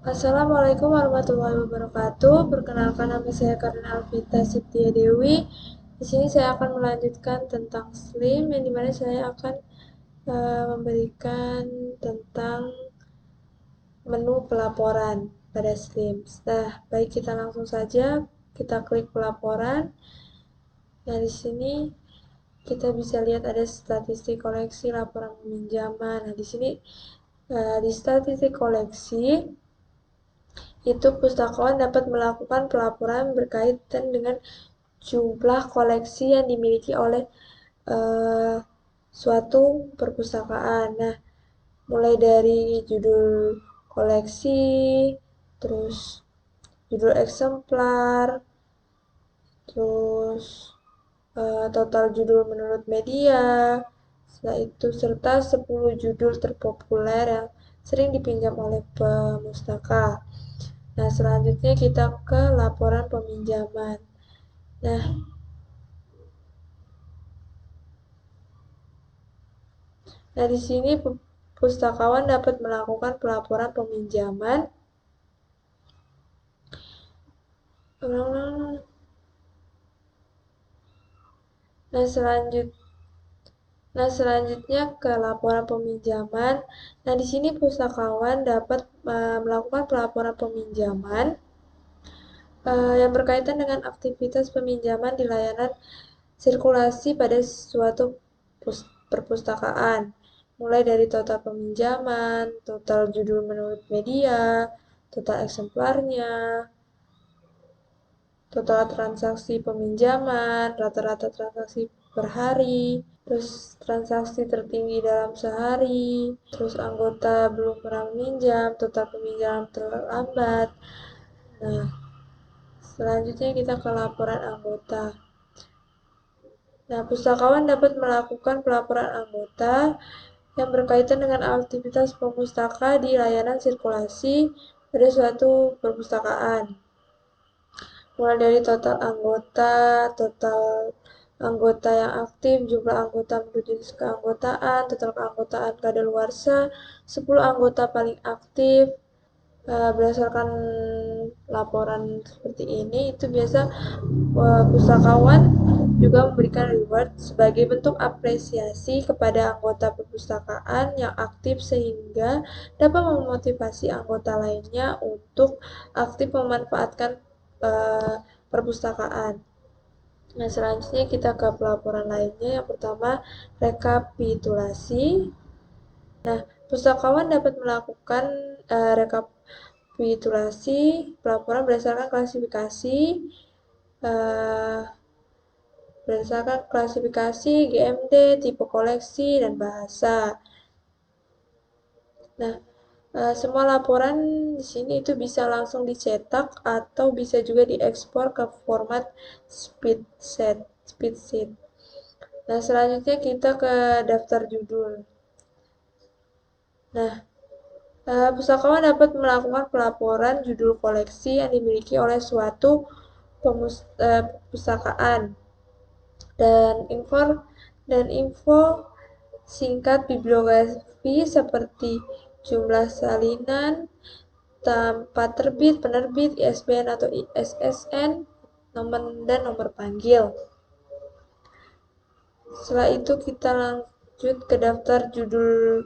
Assalamualaikum warahmatullahi wabarakatuh. Perkenalkan nama saya Karina Alvita Septia Dewi. Di sini saya akan melanjutkan tentang SLIM, yang dimana saya akan memberikan tentang menu pelaporan pada SLIM. Baik, kita langsung saja kita klik pelaporan. Nah, di sini kita bisa lihat ada statistik koleksi laporan peminjaman. Nah, di sini di statistik koleksi itu pustakawan dapat melakukan pelaporan berkaitan dengan jumlah koleksi yang dimiliki oleh suatu perpustakaan. Nah, mulai dari judul koleksi, terus judul eksemplar, terus total judul menurut media, setelah itu serta 10 judul terpopuler yang sering dipinjam oleh pemustaka. Nah, selanjutnya kita ke laporan peminjaman. Nah, di sini pustakawan dapat melakukan pelaporan peminjaman. Nah, selanjutnya ke laporan peminjaman. Nah, di sini pustakawan dapat melakukan pelaporan peminjaman yang berkaitan dengan aktivitas peminjaman di layanan sirkulasi pada suatu perpustakaan, mulai dari total peminjaman, total judul menurut media, total eksemplarnya, total transaksi peminjaman, rata-rata transaksi per hari, terus transaksi tertinggi dalam sehari, terus anggota belum pernah meminjam, total peminjaman terlambat. Nah, selanjutnya kita ke laporan anggota. Nah, pustakawan dapat melakukan pelaporan anggota yang berkaitan dengan aktivitas pemustaka di layanan sirkulasi pada suatu perpustakaan. Mulai dari total anggota yang aktif, jumlah anggota menurut jenis keanggotaan, total keanggotaan kadaluarsa, 10 anggota paling aktif. Berdasarkan laporan seperti ini, itu biasa pustakawan juga memberikan reward sebagai bentuk apresiasi kepada anggota perpustakaan yang aktif sehingga dapat memotivasi anggota lainnya untuk aktif memanfaatkan perpustakaan. Nah, selanjutnya kita ke pelaporan lainnya. Yang pertama, rekapitulasi. Nah, pustakawan dapat melakukan rekapitulasi pelaporan berdasarkan klasifikasi GMD, tipe koleksi, dan bahasa. Nah, semua laporan di sini itu bisa langsung dicetak atau bisa juga diekspor ke format spreadsheet. Nah, selanjutnya kita ke daftar judul. Nah, pustakawan dapat melakukan pelaporan judul koleksi yang dimiliki oleh suatu perpustakaan dan info singkat bibliografi seperti jumlah salinan, tempat terbit, penerbit, ISBN atau ISSN, dan nomor panggil. Setelah itu kita lanjut ke daftar judul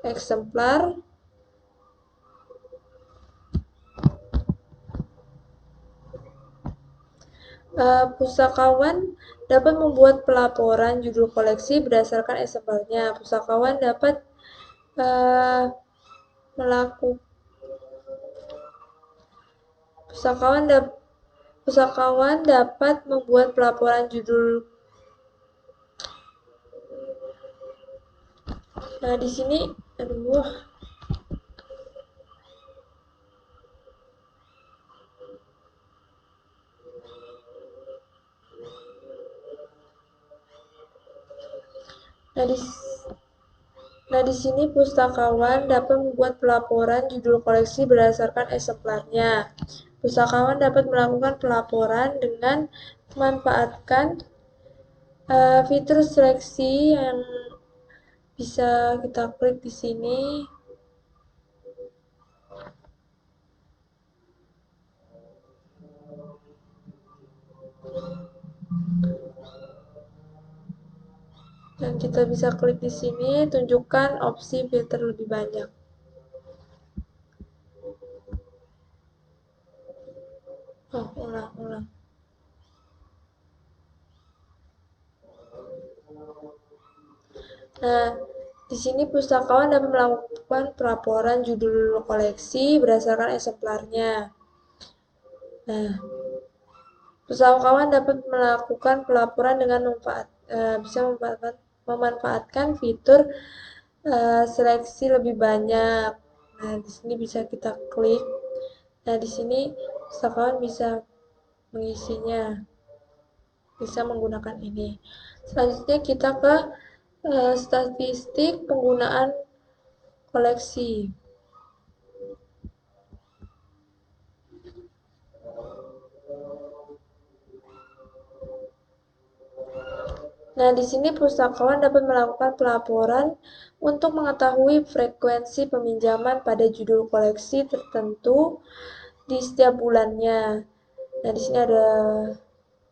eksemplar. Pustakawan dapat membuat pelaporan judul koleksi berdasarkan eksemplarnya. Pustakawan dapat membuat pelaporan judul. Nah, di sini Nah, di sini pustakawan dapat membuat pelaporan judul koleksi berdasarkan eksemplarnya. Pustakawan dapat melakukan pelaporan dengan memanfaatkan fitur seleksi yang bisa kita klik di sini. Dan kita bisa klik di sini, tunjukkan opsi filter lebih banyak. Oh, ulang. Nah, di sini pustakawan dapat melakukan pelaporan judul koleksi berdasarkan eksemplarnya. Nah, pustakawan dapat melakukan pelaporan dengan bisa memanfaatkan fitur seleksi lebih banyak. Nah, di sini bisa kita klik. Nah, di sini pustakawan bisa mengisinya, bisa menggunakan ini. Selanjutnya kita ke statistik penggunaan koleksi. Nah, di sini pustakawan dapat melakukan pelaporan untuk mengetahui frekuensi peminjaman pada judul koleksi tertentu di setiap bulannya. Nah, di sini ada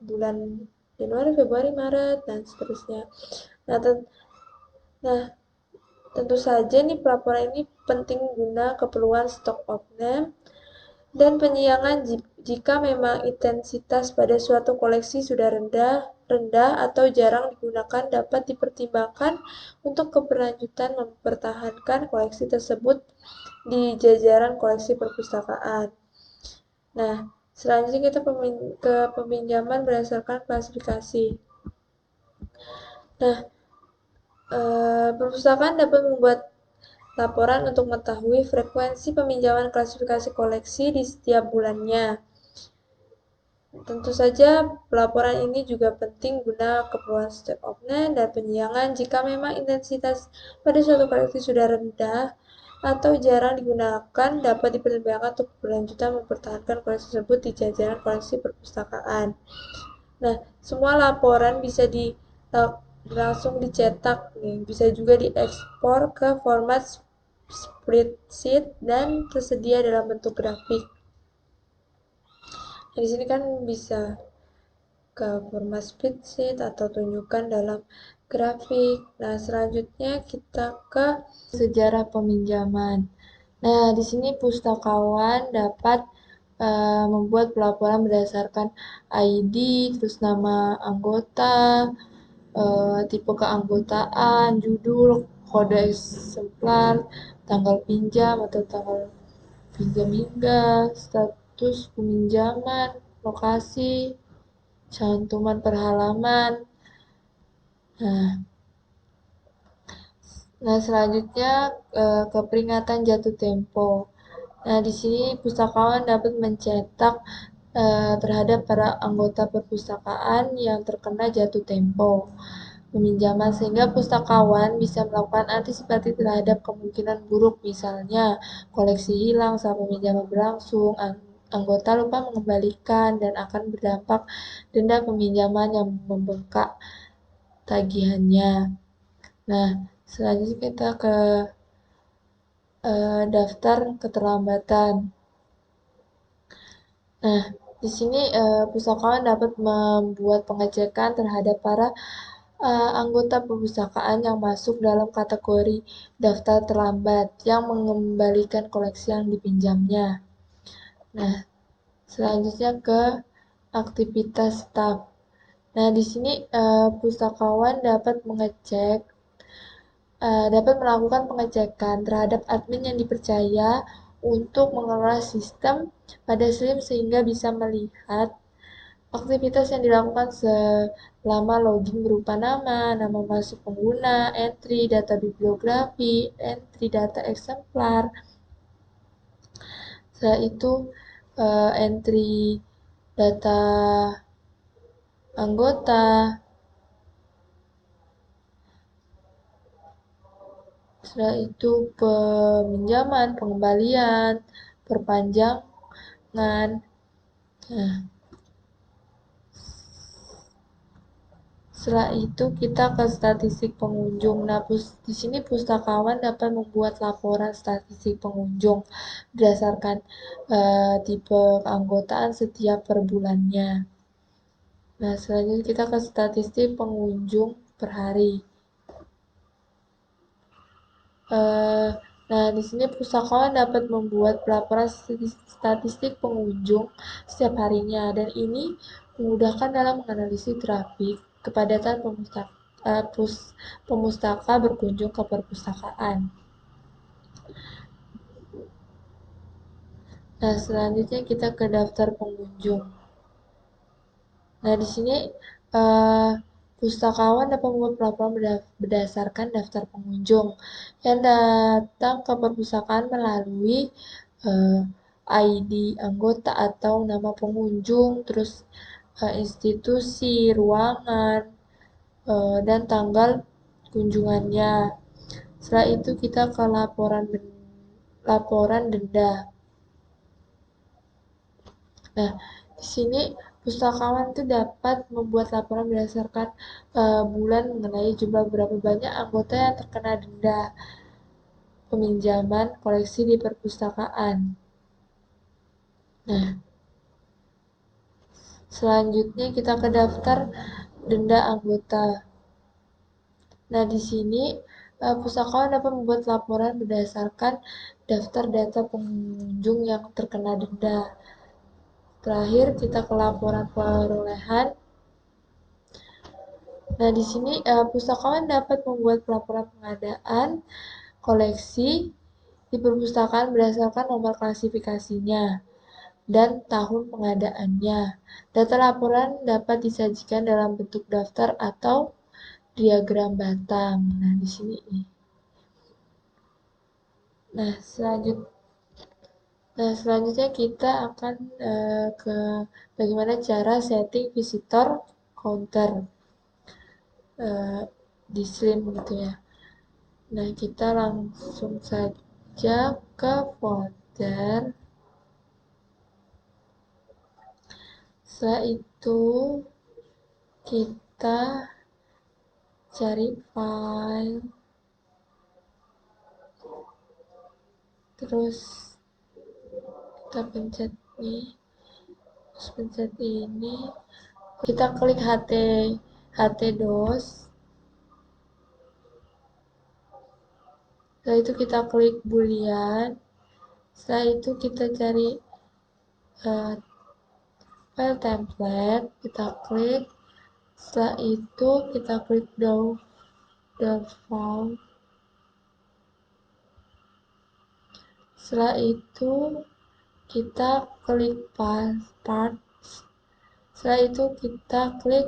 bulan Januari, Februari, Maret, dan seterusnya. Nah, tentu saja nih pelaporan ini penting guna keperluan stok of name dan penyiangan jika memang intensitas pada suatu koleksi sudah rendah atau jarang digunakan dapat dipertimbangkan untuk keberlanjutan mempertahankan koleksi tersebut di jajaran koleksi perpustakaan. Nah, selanjutnya kita ke peminjaman berdasarkan klasifikasi. Nah, perpustakaan dapat membuat laporan untuk mengetahui frekuensi peminjaman klasifikasi koleksi di setiap bulannya. Tentu saja, pelaporan ini juga penting guna keperluan stok of name dan penyiangan jika memang intensitas pada suatu koleksi sudah rendah atau jarang digunakan dapat dipertimbangkan untuk berlanjutan mempertahankan koleksi tersebut di jajaran koleksi perpustakaan. Nah, semua laporan bisa langsung dicetak nih, bisa juga diekspor ke format spreadsheet dan tersedia dalam bentuk grafik. Nah, di sini kan bisa ke format spreadsheet atau tunjukkan dalam grafik. Nah, selanjutnya kita ke sejarah peminjaman. Nah, di sini pustakawan dapat membuat pelaporan berdasarkan ID, terus nama anggota, tipe keanggotaan, judul, kode eksemplar, tanggal pinjam atau tanggal pinjam hingga, status peminjaman, lokasi, cantuman per halaman. Nah, selanjutnya ke peringatan jatuh tempo. Nah, di sini pustakawan dapat mencetak terhadap para anggota perpustakaan yang terkena jatuh tempo peminjaman sehingga pustakawan bisa melakukan antisipasi terhadap kemungkinan buruk, misalnya koleksi hilang saat peminjaman berlangsung, anggota lupa mengembalikan, dan akan berdampak denda peminjaman yang membengkak tagihannya. Nah, selanjutnya kita ke daftar keterlambatan. Nah, di sini pustakawan dapat membuat pengecekan terhadap para anggota perpustakaan yang masuk dalam kategori daftar terlambat yang mengembalikan koleksi yang dipinjamnya. Nah, selanjutnya ke aktivitas staf. Nah, di sini pustakawan dapat melakukan pengecekan terhadap admin yang dipercaya untuk mengelola sistem pada SLIM sehingga bisa melihat aktivitas yang dilakukan selama login berupa nama masuk pengguna, entry data bibliografi, entry data eksemplar. Setelah itu entry data anggota. Setelah itu peminjaman, pengembalian, perpanjangan. Nah, setelah itu kita ke statistik pengunjung. Nah, di sini pustakawan dapat membuat laporan statistik pengunjung berdasarkan tipe keanggotaan setiap per bulannya. Nah, selanjutnya kita ke statistik pengunjung per hari. Eh, Nah, di sini pustakawan dapat membuat pelaporan statistik pengunjung setiap harinya, dan ini memudahkan dalam menganalisis grafik kepadatan pemustaka berkunjung ke perpustakaan. Nah, selanjutnya kita ke daftar pengunjung. Nah, di sini eh, pustakawan dapat membuat pelaporan berdasarkan daftar pengunjung yang datang ke perpustakaan melalui eh, ID anggota atau nama pengunjung, terus institusi, ruangan, dan tanggal kunjungannya. Setelah itu kita ke laporan denda. Nah, di sini pustakawan itu dapat membuat laporan berdasarkan bulan mengenai jumlah berapa banyak anggota yang terkena denda peminjaman koleksi di perpustakaan. Nah, selanjutnya kita ke daftar denda anggota. Nah, di sini pustakawan dapat membuat laporan berdasarkan daftar data pengunjung yang terkena denda. Terakhir, kita ke laporan perolehan. Nah, di sini pustakawan dapat membuat pelaporan pengadaan koleksi di perpustakaan berdasarkan nomor klasifikasinya dan tahun pengadaannya. Data laporan dapat disajikan dalam bentuk daftar atau diagram batang. Nah, di sini. Nah, selanjutnya kita akan ke bagaimana cara setting visitor counter di Slim gitu ya. Nah, kita langsung saja ke folder. Setelah itu, kita cari file, terus kita pencet nih, terus pencet ini, kita klik htdos. Setelah itu kita klik boolean. Setelah itu kita cari file template, kita klik. Setelah itu kita klik default. Setelah itu kita klik parts. Setelah itu kita klik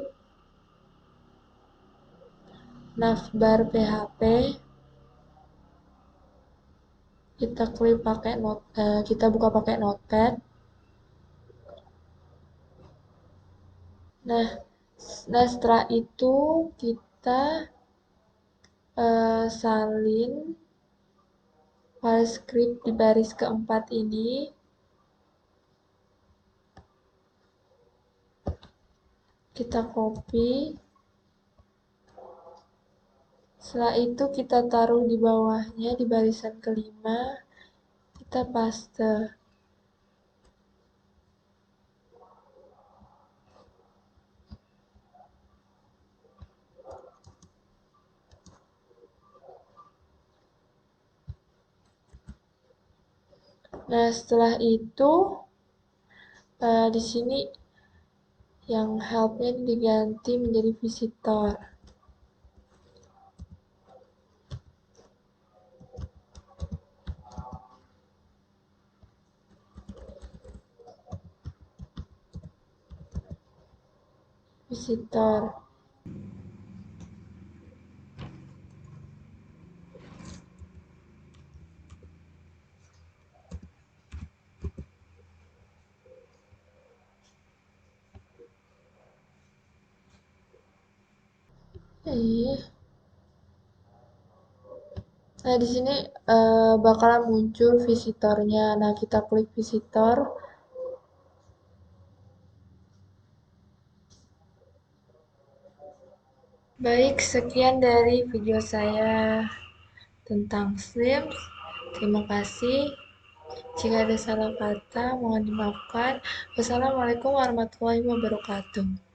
navbar php. Kita buka pakai notepad. Nah, setelah itu kita salin file script di baris keempat ini. Kita copy. Setelah itu kita taruh di bawahnya di barisan kelima. Kita paste. Nah, setelah itu di sini yang help-nya diganti menjadi visitor. Visitor. Nah, di sini bakalan muncul visitornya. Nah, kita klik visitor. Baik, sekian dari video saya tentang Slims. Terima kasih. Jika ada salah kata, mohon dimaafkan. Wassalamualaikum warahmatullahi wabarakatuh.